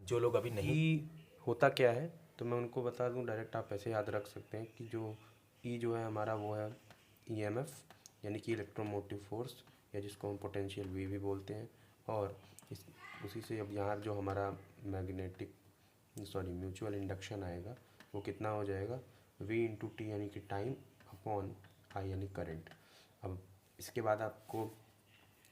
जो लोग अभी नहीं, होता क्या है तो मैं उनको बता दूं, डायरेक्ट आप ऐसे याद रख सकते हैं कि जो ई जो है हमारा वो है ईएमएफ, यानी कि इलेक्ट्रोमोटिव फोर्स, या जिसको हम पोटेंशियल वी भी बोलते हैं। और इस उसी से अब यहाँ जो हमारा मैग्नेटिक म्यूचुअल इंडक्शन आएगा वो कितना हो जाएगा, वी इंटू टी यानी कि टाइम अपॉन आई यानी करंट। अब इसके बाद आपको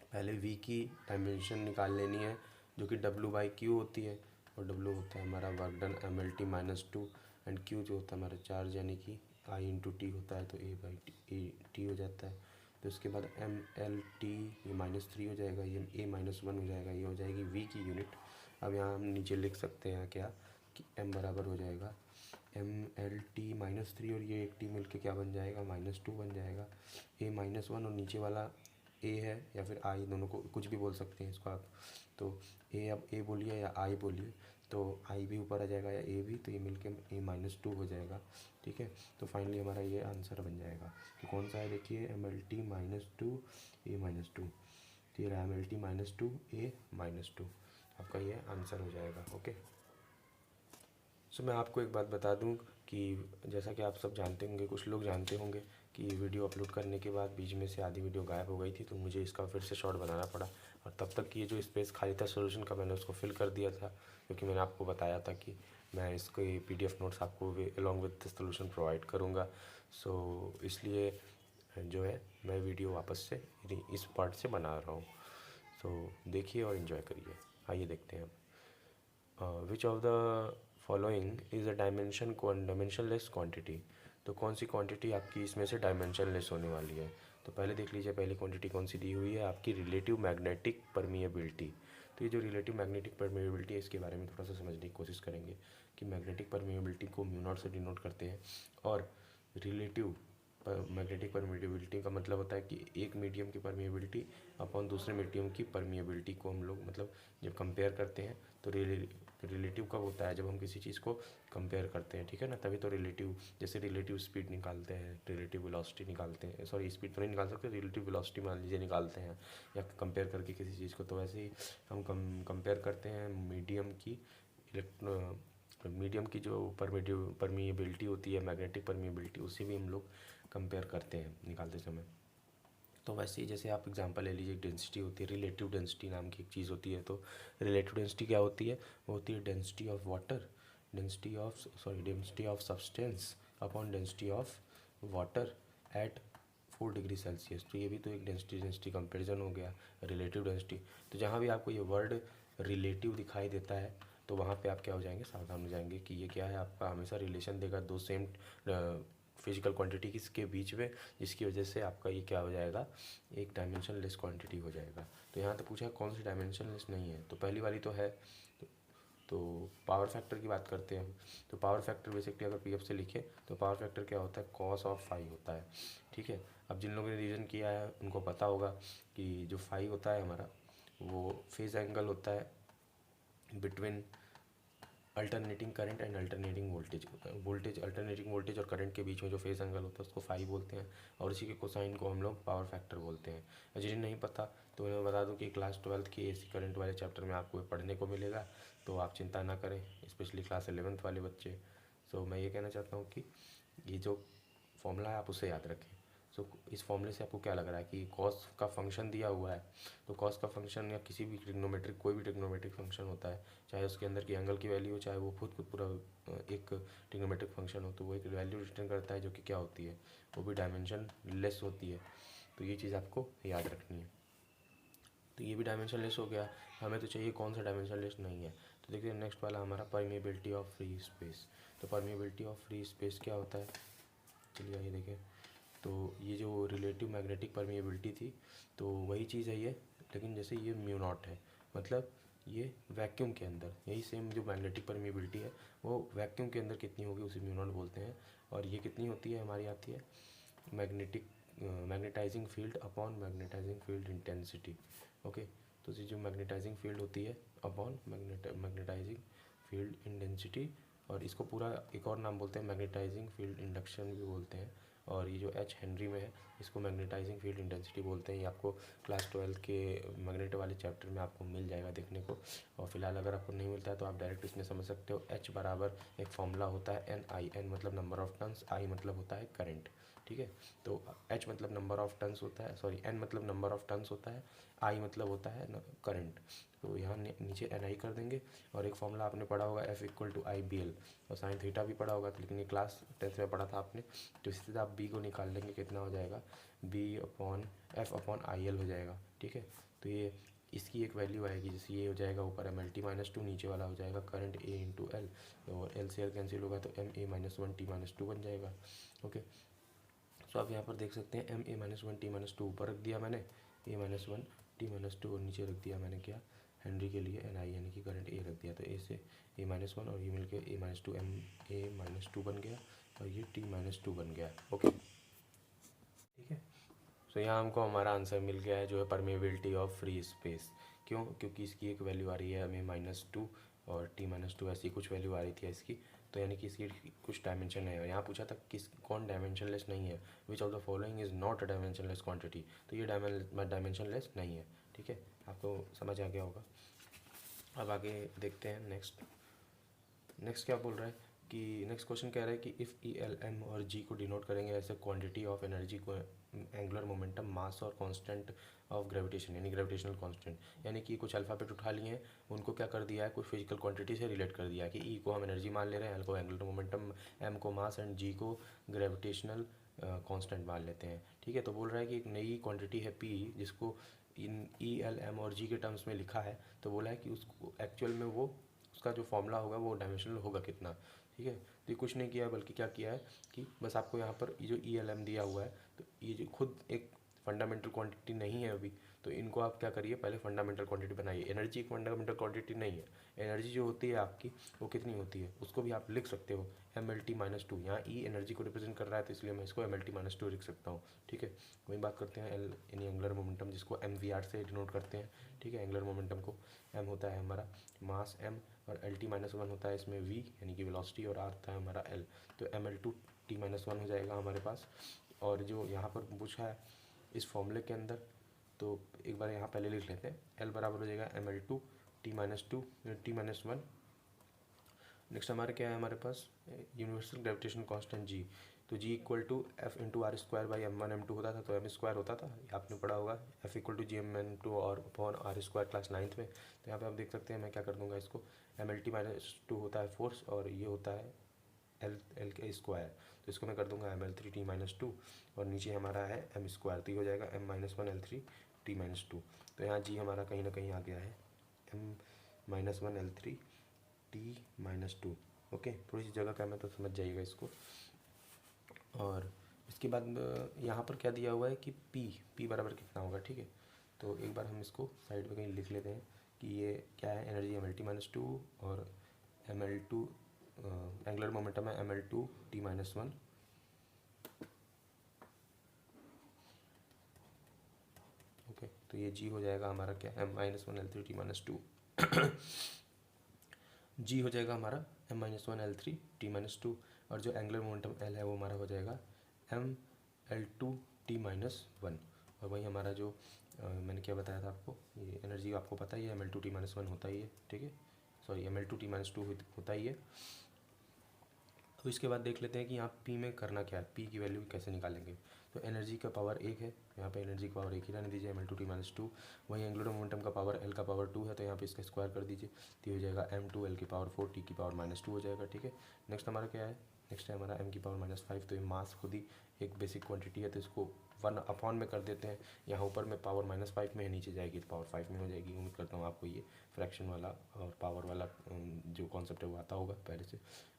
पहले वी की डायमेंशन निकाल लेनी है जो कि डब्ल्यू बाई क्यू होती है, और डब्ल्यू होता है हमारा work done M L T minus two, and Q जो होता है हमारा चार्ज यानी कि आई इंटू टी होता है, तो ए बाई टी हो जाता है। तो उसके बाद एम एल टी, ये -3 हो जाएगा, ये A-1 हो जाएगा, ये हो जाएगी वी की यूनिट। अब यहाँ हम नीचे लिख सकते हैं क्या कि m बराबर हो जाएगा MLT-3, और ये एक टी मिल के क्या बन जाएगा, -2 बन जाएगा। A-1 और नीचे वाला ए है या फिर आई, दोनों को कुछ भी बोल सकते हैं इसको आप। तो ए, अब ए बोलिए या आई बोलिए, तो आई भी ऊपर आ जाएगा या ए भी, तो ये मिलके A-2 हो जाएगा। ठीक है, तो फाइनली हमारा ये आंसर बन जाएगा कि कौन सा है, देखिए MLT-2 A-2, तो ये रहा MLT-2 A-2, आपका ये आंसर हो जाएगा। ओके, सो मैं आपको एक बात बता दूं कि जैसा कि आप सब जानते होंगे, कुछ लोग जानते होंगे कि वीडियो अपलोड करने के बाद बीच में से आधी वीडियो गायब हो गई थी, तो मुझे इसका फिर से शॉर्ट बनाना पड़ा, और तब तक ये जो स्पेस खाली था सॉल्यूशन का, मैंने उसको फिल कर दिया था, क्योंकि मैंने आपको बताया था कि मैं इसको PDF नोट्स आपको along with the solution provide करूँगा। सो इसलिए जो है मैं वीडियो वापस से इस पार्ट से बना रहा हूँ। सो देखिए और इन्जॉय करिए। आइए देखते हैं which of the following is a dimensionless quantity. तो कौन सी क्वांटिटी आपकी इसमें से डायमेंशनलेस होने वाली है। तो पहले देख लीजिए, पहली क्वांटिटी कौन सी दी हुई है, आपकी रिलेटिव मैग्नेटिक परमिएबिलिटी। तो ये जो रिलेटिव मैग्नेटिक परमिएबिलिटी है, इसके बारे में थोड़ा सा समझने की कोशिश करेंगे कि मैग्नेटिक परमिएबिलिटी को म्यू नॉट से डिनोट करते हैं, और रिलेटिव मैग्नेटिक परमिएबिलिटी का मतलब होता है कि एक मीडियम की परमिएबिलिटी अपॉन दूसरे मीडियम की परमिएबिलिटी को हम लोग मतलब जब कंपेयर करते हैं तो रिलेटिव कब होता है, जब हम किसी चीज़ को कंपेयर करते हैं, ठीक है ना, तभी तो रिलेटिव, जैसे रिलेटिव स्पीड निकालते हैं, रिलेटिव वेलोसिटी निकालते हैं, सॉरी स्पीड तो नहीं निकाल सकते, रिलेटिव वेलोसिटी मान लीजिए निकालते हैं या कंपेयर करके किसी चीज़ को, तो वैसे ही हम कंपेयर करते हैं मीडियम की जो परमिएबिलिटी होती है, मैग्नेटिक परमिएबिलिटी, उसी भी हम लोग कंपेयर करते हैं निकालते समय। तो वैसे ही जैसे आप एग्जांपल ले लीजिए, डेंसिटी होती है, रिलेटिव डेंसिटी नाम की एक चीज़ होती है। तो रिलेटिव डेंसिटी क्या होती है, वो होती है density of water, density of substance upon density of water at 4 degree Celsius. तो ये भी तो एक डेंसिटी कंपेरिजन हो गया, रिलेटिव डेंसिटी। तो जहाँ भी आपको ये वर्ड रिलेटिव दिखाई देता है, तो वहाँ पे आप क्या हो जाएंगे, सावधान हो जाएंगे कि ये क्या है, आपका हमेशा रिलेशन देगा दो सेम फिजिकल क्वांटिटी के बीच में, जिसकी वजह से आपका ये क्या हो जाएगा, एक डायमेंशनलेस क्वांटिटी हो जाएगा। तो यहाँ तो पूछा है कौन सी डायमेंशनलेस नहीं है, तो पहली वाली तो है। तो पावर फैक्टर की बात करते हैं हम। तो पावर फैक्टर बेसिकली अगर पीएफ से लिखे तो पावर फैक्टर क्या होता है, कॉस ऑफ फाई होता है। ठीक है, अब जिन लोगों ने रीजन किया है उनको पता होगा कि जो फाई होता है हमारा, वो फेज एंगल होता है between alternating current and alternating voltage alternating voltage और करंट के बीच में जो फेज एंगल होता है उसको फाई बोलते हैं, और इसी के कोसाइन को हम लोग पावर फैक्टर बोलते हैं। जिन्हें नहीं पता तो मैं बता दूं कि क्लास 12 की एसी करंट वाले चैप्टर में आपको पढ़ने को मिलेगा, तो आप चिंता ना करें, स्पेशली क्लास 11th वाले बच्चे। सो मैं ये कहना चाहता हूँ कि ये जो फॉर्मूला है आप उसे याद रखें। सो इस फॉर्मूले से आपको क्या लग रहा है कि कॉस का फंक्शन दिया हुआ है, तो कॉस का फंक्शन या किसी भी ट्रिग्नोमेट्रिक, कोई भी ट्रिग्नोमेट्रिक फंक्शन होता है, चाहे उसके अंदर की एंगल की वैल्यू हो, चाहे वो खुद पूरा एक ट्रिग्नोमेट्रिक फंक्शन हो, तो वो एक वैल्यू रिटर्न करता है जो कि क्या होती है, वो भी डायमेंशन लेस होती है। तो ये चीज़ आपको याद रखनी है। तो ये भी डायमेंशन लेस हो गया, हमें तो चाहिए कौन सा डायमेंशन लेस नहीं है। तो देखिए नेक्स्ट वाला हमारा परमिएबिलिटी ऑफ फ्री स्पेस। तो परमिएबिलिटी ऑफ फ्री स्पेस क्या होता है, चलिए आइए देखें। तो ये जो रिलेटिव मैग्नेटिक परमिएबिलिटी थी, तो वही चीज़ है ये, लेकिन जैसे ये म्यू नॉट है, मतलब ये वैक्यूम के अंदर, यही सेम जो मैग्नेटिक परमिएबिलिटी है वो वैक्यूम के अंदर कितनी होगी उसे म्यू नॉट बोलते हैं। और ये कितनी होती है, हमारी आती है magnetizing field upon magnetizing field intensity. Okay, तो ये जो मैग्नेटाइजिंग फील्ड होती है अपॉन मैग्नेटाइजिंग फील्ड इंटेंसिटी, और इसको पूरा एक और नाम बोलते हैं मैग्नेटाइजिंग फील्ड इंडक्शन भी बोलते हैं। और ये जो एच हेनरी में है इसको मैग्नेटाइजिंग फील्ड इंटेंसिटी बोलते हैं। ये आपको क्लास 12 के मैग्नेट वाले चैप्टर में आपको मिल जाएगा देखने को। और फिलहाल अगर आपको नहीं मिलता है तो आप डायरेक्ट इसमें समझ सकते हो। एच बराबर एक फॉर्मूला होता है एन आई, एन मतलब नंबर ऑफ टर्न्स, आई मतलब होता है करंट, ठीक है। तो एच मतलब नंबर ऑफ टर्न्स होता है, सॉरी एन मतलब नंबर ऑफ टर्न्स होता है, आई मतलब होता है करंट। तो यहाँ नीचे एन आई कर देंगे। और एक फॉर्मूला आपने पढ़ा होगा F equal to I B L, और साइन थीटा भी पढ़ा होगा, लेकिन ये क्लास 10th में पढ़ा था आपने। तो इससे आप बी को निकाल लेंगे, कितना हो जाएगा, B upon F upon I L हो जाएगा, ठीक है। तो ये इसकी एक वैल्यू आएगी, जैसे ये हो जाएगा ऊपर M L T minus two, नीचे वाला हो जाएगा करंट ए इंटू एल, और एल से एल कैंसिल होगा तो M A minus one T minus two बन जाएगा, ओके। सो आप यहाँ पर देख सकते हैं M A minus one T minus two ऊपर रख दिया मैंने, A minus one T minus two, और नीचे रख दिया मैंने क्या, हेनरी के लिए एन आई यानी कि करंट ए रख दिया। तो ए से ए माइनस वन और ये मिल के A minus two, M A minus two बन गया, और ये टी माइनस टू बन गया, ओके, ठीक है। सो यहाँ हमको हमारा आंसर मिल गया है जो है परमेबिलिटी ऑफ फ्री स्पेस। क्यों? क्योंकि इसकी एक वैल्यू आ रही है हमें माइनस टू और टी माइनस टू, ऐसी कुछ वैल्यू आ रही थी इसकी। तो यानी कि इसकी कुछ डायमेंशन है। यहाँ पूछा था किस कौन डायमेंशनलेस नहीं है, which of the following is not a dimensionless quantity. तो ये डायमेंशनलेस नहीं है, ठीक है, आपको समझ आ गया होगा। अब आगे देखते हैं नेक्स्ट क्या बोल रहा है कि नेक्स्ट क्वेश्चन कह रहा है कि इफ़ ई एल एम और जी को डिनोट करेंगे ऐसे क्वांटिटी ऑफ एनर्जी को, एंगुलर मोमेंटम, मास और कांस्टेंट ऑफ ग्रेविटेशन यानी ग्रेविटेशनल कांस्टेंट, यानी कि कुछ अल्फ़ाबेट उठा लिए हैं, उनको क्या कर दिया है, कुछ फिजिकल क्वांटिटी से रिलेट कर दिया है कि ई को हम एनर्जी मान ले रहे हैं, एल को एंगुलर मोमेंटम, एम को मास एंड जी को ग्रेविटेशनल कांस्टेंट मान लेते हैं, ठीक है। तो बोल रहा है कि एक नई क्वांटिटी है पी, जिसको इन ई एल एम और जी के टर्म्स में लिखा है। तो बोला है कि उसको एक्चुअल में वो उसका जो फॉर्मूला होगा वो डायमेंशनल होगा कितना, ठीक है। तो ये कुछ नहीं किया है, बल्कि क्या किया है कि बस आपको यहाँ पर ये जो ई एल एम दिया हुआ है, तो ये जो खुद एक फंडामेंटल क्वांटिटी नहीं है अभी, तो इनको आप क्या करिए, पहले फंडामेंटल क्वांटिटी बनाइए। एनर्जी एक फंडामेंटल क्वांटिटी नहीं है। एनर्जी जो होती है आपकी वो कितनी होती है उसको भी आप लिख सकते हो M L T minus two. यहाँ ई एनर्जी को रिप्रेजेंट कर रहा है तो इसलिए मैं इसको M L T minus two लिख सकता हूँ, ठीक है। वही बात करते हैं एल यानी एंगुलर मोमेंटम, जिसको एम वी आर से डिनोट करते हैं, ठीक है। एंगुलर मोमेंटम को एम होता है हमारा मास एम, और एल टी माइनस वन होता है इसमें वी यानी कि वेलोसिटी, और आर होता है हमारा एल। तो M L two T minus one हो जाएगा हमारे पास। और जो यहाँ पर पूछा है इस फॉर्मूले के अंदर, तो एक बार यहाँ पहले लिख लेते हैं, एल बराबर हो जाएगा M L two T minus two T minus one. Next हमारे क्या है, हमारे पास यूनिवर्सल ग्रेविटेशन कांस्टेंट जी। तो G equal to F into R square by M one M two होता था, तो एम स्क्वायर होता था, आपने पढ़ा होगा F equal to G M N two और upon R square class 9th में। तो यहाँ पे आप देख सकते हैं मैं क्या कर दूंगा इसको, M L T minus two होता है फोर्स, और ये होता है एल के स्क्वायर, तो इसको मैं कर दूंगा M L three T minus two, और नीचे हमारा है एम स्क्वायर, तो ये हो जाएगा M minus one L three T minus two. तो यहाँ जी हमारा कहीं ना कहीं आ गया है M minus one L three T minus two, okay. थोड़ी सी जगह का मैं तो समझ जाइएगा इसको। और इसके बाद यहाँ पर क्या दिया हुआ है कि पी बराबर कितना होगा, ठीक है। तो एक बार हम इसको साइड में कहीं लिख लेते हैं कि ये क्या है, energy M L T minus two, और M L two angular momentum है M L two T minus one, okay. तो ये जी हो जाएगा हमारा क्या, M minus one L three T minus two G हो जाएगा हमारा M minus one L three T minus two, और जो एंगुलर मोमेंटम एल है वो हमारा हो जाएगा M L two T minus one. और वही हमारा जो मैंने क्या बताया था आपको, ये एनर्जी आपको पता ही है M L two T minus one होता ही है, ठीक है, sorry M L two T minus two होता ही है। तो इसके बाद देख लेते हैं कि यहाँ पी में करना क्या है, पी की वैल्यू कैसे निकालेंगे। तो एनर्जी का पावर एक है, यहाँ पे एनर्जी का पावर एक ही रहने दीजिए, M L two T minus two. वहीं एंगुलर मोमेंटम का पावर एल का पावर टू है, तो यहाँ पे इसका स्क्वायर कर दीजिए, तो ये हो जाएगा एम टू एल की पावर फोर टी की पावर माइनस टू हो जाएगा, ठीक है। नेक्स्ट हमारा क्या है, नेक्स्ट है हमारा एम की पावर माइनस फाइव। तो ये मास खुद ही एक बेसिक क्वांटिटी है, तो इसको वन अपॉन में कर देते हैं। यहाँ ऊपर में पावर माइनस फाइव में है, नीचे जाएगी तो पावर फाइव में हो जाएगी। उम्मीद करता हूँ आपको ये फ्रैक्शन वाला और पावर वाला जो कॉन्सेप्ट है वो आता होगा पहले से।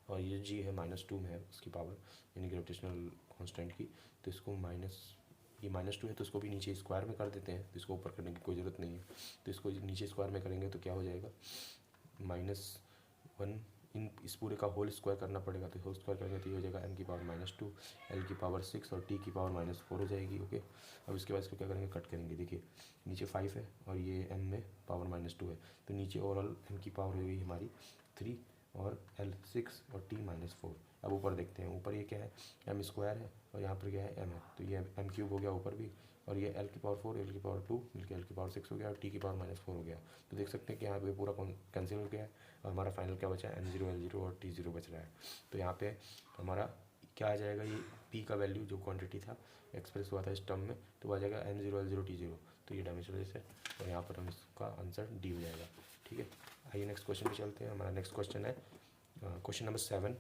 और ये जी है माइनस टू में है उसकी पावर यानी ग्रेविटेशनल कांस्टेंट की, तो इसको ये माइनस टू है तो इसको भी नीचे स्क्वायर में कर देते हैं, तो इसको ऊपर करने की कोई ज़रूरत नहीं है। तो इसको नीचे स्क्वायर में करेंगे तो क्या हो जाएगा, माइनस वन, इन इस पूरे का होल स्क्वायर करना पड़ेगा, तो होल स्क्वायर करेंगे तो ये हो जाएगा एम की पावर माइनस टू, एल की पावर सिक्स और टी की पावर माइनस फोर हो जाएगी, ओके। अब इसके बाद इसको क्या करेंगे, कट करेंगे। देखिए नीचे फाइव है और ये एम में पावर माइनस टू है, तो नीचे ओवरऑल एम की पावर हो गई हमारी थ्री, और एल सिक्स और टी माइनस फोर। अब ऊपर देखते हैं, ऊपर ये क्या है, एम स्क्वायर है और यहाँ पर क्या है, एम है, तो ये एम क्यूब हो गया ऊपर भी, और ये एल की पावर 4, एल की पावर 2 मिलकर एल की पावर 6 हो गया और टी की पावर -4 हो गया। तो देख सकते हैं कि यहाँ पे पूरा कैंसिल हो गया है और हमारा फाइनल क्या बचा है, m0 l0 और t0 बच रहा है। तो यहाँ पे हमारा क्या आ जाएगा, ये p का वैल्यू जो क्वांटिटी था एक्सप्रेस हुआ था इस टर्म में, तो वो आ जाएगा m0 l0 t0, तो ये डायमेंशनलेस है और यहाँ पर हम इसका आंसर डी हो जाएगा। ठीक है, आइए नेक्स्ट क्वेश्चन पे चलते हैं। हमारा नेक्स्ट क्वेश्चन है क्वेश्चन नंबर 7।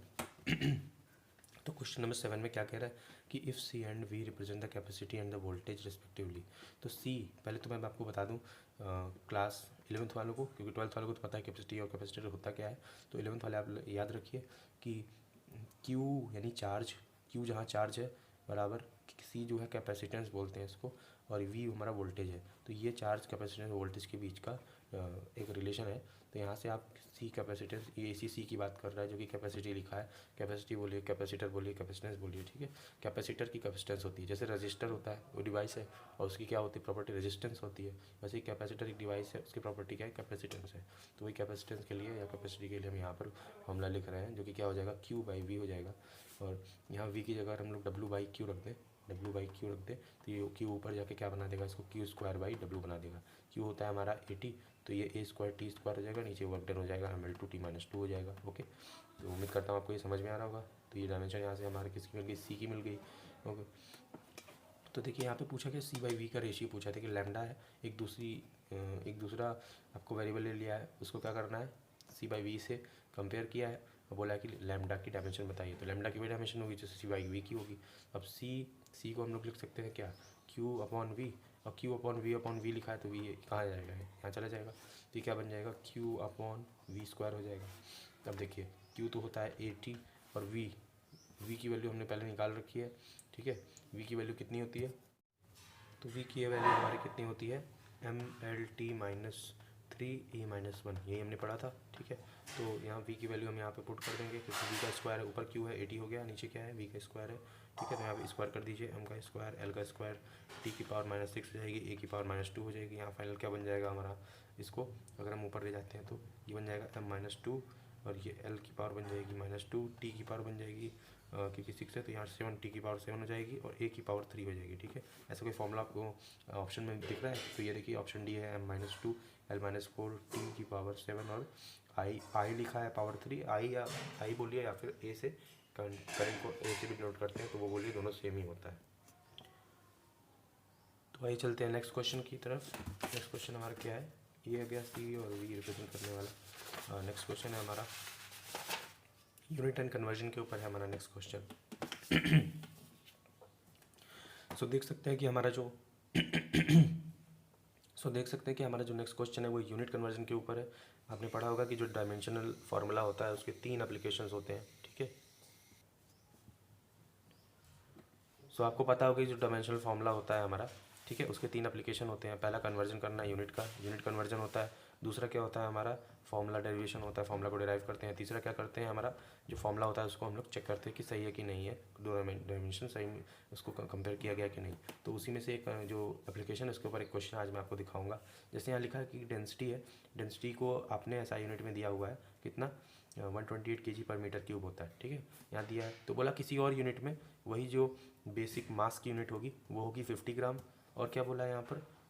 तो क्वेश्चन नंबर 7 में क्या कह रहा है कि if C and V represent the capacity and the voltage respectively. तो सी, पहले तो मैं आपको बता दूं क्लास 11th वालों को, क्योंकि 12th वालों को तो पता है कैपेसिटी और कैपेसिटर होता क्या है, तो 11th वाले आप याद रखिए कि क्यू यानी चार्ज, क्यू जहाँ चार्ज है बराबर सी जो है कैपेसिटेंस बोलते हैं इसको, और वी हमारा वोल्टेज है। तो ये चार्ज कैपेसिटेंस वोल्टेज के बीच का एक रिलेशन है। तो यहाँ से आप सी कैपेसिटेंस, ये इसी सी की बात कर रहा है जो कि कैपेसिटी लिखा है, कैपेसिटी बोलिए, कैपेसिटर बोलिए, कैपेसिटेंस बोलिए। ठीक है, कैपेसिटर की कैपेसिटेंस होती है, जैसे रजिस्टर होता है वो डिवाइस है और उसकी क्या होती है, प्रॉपर्टी रेजिस्टेंस होती है, वैसे ही कैपेसिटर एक डिवाइस है, उसकी प्रॉपर्टी क्या है, कैपेसिटेंस है। तो वही कैपेसिटेंस के लिए या कैपेसिटी के लिए हम यहाँ पर फॉर्मूला लिख रहे हैं, जो कि क्या हो जाएगा, क्यू बाई वी हो जाएगा। और यहाँ वी की जगह हम लोग डब्ल्यू बाई क्यू रख दें, डब्ल्यू बाई क्यू रख दें, तो ये क्यू ऊपर जाके क्या बना देगा, इसको क्यू स्क्वायर बाई डब्ल्यू बना देगा। क्यू होता है हमारा 80, तो ये ए स्क्वायर टी स्क्वायर हो जाएगा, नीचे वर्क डन हो जाएगा, ml2 t-2 हो जाएगा। ओके, तो उम्मीद करता हूँ आपको ये समझ में आ रहा होगा। तो ये डायमेंशन यहाँ से हमारे किसकी मिल गई, सी की मिल गई। ओके, तो देखिए यहाँ पे पूछा गया सी बाई वी का रेशियो पूछा था कि लैम्डा है, एक दूसरा आपको वेरिएबल ले लिया है, उसको क्या करना है, सी बाई वी से कंपेयर किया है और बोला है कि लैम्डा की डायमेंशन बताइए। तो लैम्डा की भी डायमेंशन होगी जैसे सी बाई वी की होगी। अब सी को हम लोग लिख सकते हैं क्या, क्यू अपॉन वी, और क्यू अपॉन वी लिखा है तो वी कहाँ जाएगा, यहाँ चला जाएगा, तो ये क्या बन जाएगा, क्यू अपॉन वी स्क्वायर हो जाएगा। अब देखिए क्यू तो होता है 80 और वी की वैल्यू हमने पहले निकाल रखी है। ठीक है, वी की वैल्यू कितनी होती है, तो वी की वैल्यू हमारी कितनी होती है, mlt-3e-1, यही हमने पढ़ा था। ठीक है, तो यहाँ वी की वैल्यू हम यहाँ पे पुट कर देंगे, क्योंकि वी का स्क्वायर है, ऊपर क्यू है 80 हो गया, नीचे क्या है, वी का स्क्वायर है। ठीक है, तो यहाँ पे स्क्वायर कर दीजिए, m का स्क्वायर, l का स्क्वायर, t की पावर -6 हो जाएगी, a की पावर -2 हो जाएगी। यहाँ फाइनल क्या बन जाएगा हमारा, इसको अगर हम ऊपर ले जाते हैं तो ये बन जाएगा m-2, और ये l की पावर बन जाएगी -2, t की पावर बन जाएगी क्योंकि 6 है तो यहाँ 7, t की पावर 7 हो जाएगी और a की पावर 3 हो जाएगी। ठीक है, ऐसा कोई फॉर्मूला आपको ऑप्शन में दिख रहा है, तो ये देखिए ऑप्शन डी है, m-2 l-4 t की पावर 7 और आई लिखा है पावर 3, आई बोलिए या फिर ए से करंट को ए से भी डिनोट करते हैं, तो वो बोलिए दोनों सेम ही होता है। तो आइए चलते हैं नेक्स्ट क्वेश्चन की तरफ। नेक्स्ट क्वेश्चन हमारा क्या है, ये गया सी और वी रिप्रेजेंट करने वाला। नेक्स्ट क्वेश्चन है हमारा यूनिट एंड कन्वर्जन के ऊपर है हमारा नेक्स्ट क्वेश्चन। सो देख सकते हैं कि हमारा जो नेक्स्ट क्वेश्चन है वो यूनिट कन्वर्जन के ऊपर है। आपने पढ़ा होगा कि जो डायमेंशनल फार्मूला होता है उसके 3 एप्लीकेशंस होते हैं। ठीक है, सो आपको पता होगा कि जो डायमेंशनल फार्मूला होता है हमारा, ठीक है, उसके 3 एप्लीकेशन होते हैं। पहला कन्वर्जन करना यूनिट का, यूनिट कन्वर्जन होता है। दूसरा क्या होता है हमारा, फॉर्मूला डेरिवेशन होता है, फॉर्मूला को डिराइव करते हैं। तीसरा क्या करते हैं, हमारा जो फॉर्मूला होता है उसको हम लोग चेक करते हैं कि सही है कि नहीं है, दो डायमेंशन सही में उसको कंपेयर किया गया कि नहीं। तो उसी में से एक जो एप्लीकेशन है उसके ऊपर एक क्वेश्चन आज मैं आपको दिखाऊंगा। जैसे यहाँ लिखा है कि डेंसिटी है, डेंसिटी को आपने ऐसा यूनिट में दिया हुआ है कितना, 128 kg/m³ होता है। ठीक है, यहाँ दिया है, तो बोला किसी और यूनिट में वही जो बेसिक मास की यूनिट होगी वो होगी 50 ग्राम। और क्या बोला है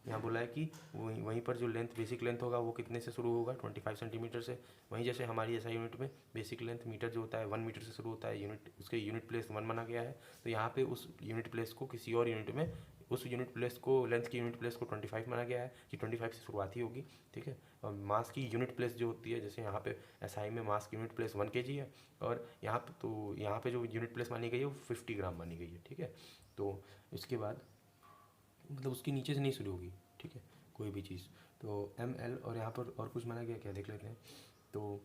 यहाँ बोला है कि वहीं पर जो लेंथ, बेसिक लेंथ होगा वो कितने से शुरू होगा, 25 सेंटीमीटर से। वहीं जैसे हमारी ऐसा यूनिट में बेसिक लेंथ मीटर जो होता है 1 मीटर से शुरू होता है, यूनिट उसके यूनिट प्लेस 1 माना गया है। तो यहाँ पे उस यूनिट प्लेस को किसी और यूनिट में, उस यूनिट प्लेस को, लेंथ की यूनिट प्लेस को 25 माना गया है कि 25 से शुरुआती होगी। ठीक है, और मास की यूनिट प्लेस जो होती है, जैसे यहाँ पे एसआई में मास की यूनिट प्लेस 1 kg है, और यहाँ पे जो यूनिट प्लेस मानी गई है वो 50 ग्राम मानी गई है। ठीक है, तो इसके बाद मतलब उसके नीचे से नहीं शुरू होगी। ठीक है, कोई भी चीज़, तो ml और यहाँ पर और कुछ माना गया क्या, देख लेते हैं। तो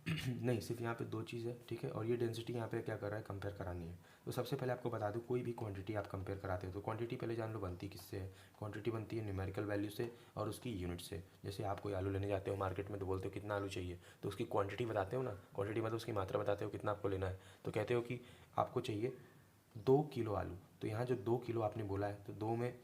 नहीं, सिर्फ यहाँ पे 2 चीज़ है। ठीक है, और ये डेंसिटी यहाँ पे क्या कर रहा है, कंपेयर करानी है। तो सबसे पहले आपको बता दूँ, कोई भी क्वांटिटी आप कंपेयर कराते हो तो क्वांटिटी पहले जान लो बनती किससे है। क्वांटिटी बनती है न्यूमेरिकल वैल्यू से और उसकी यूनिट से। जैसे आप कोई आलू लेने जाते हो मार्केट में तो बोलते हो कितना आलू चाहिए, तो उसकी क्वांटिटी बताते हो ना, क्वांटिटी मतलब उसकी मात्रा बताते हो कितना आपको लेना है। तो कहते हो कि आपको चाहिए 2 किलो आलू, तो यहाँ जो 2 किलो आपने बोला है तो 2 में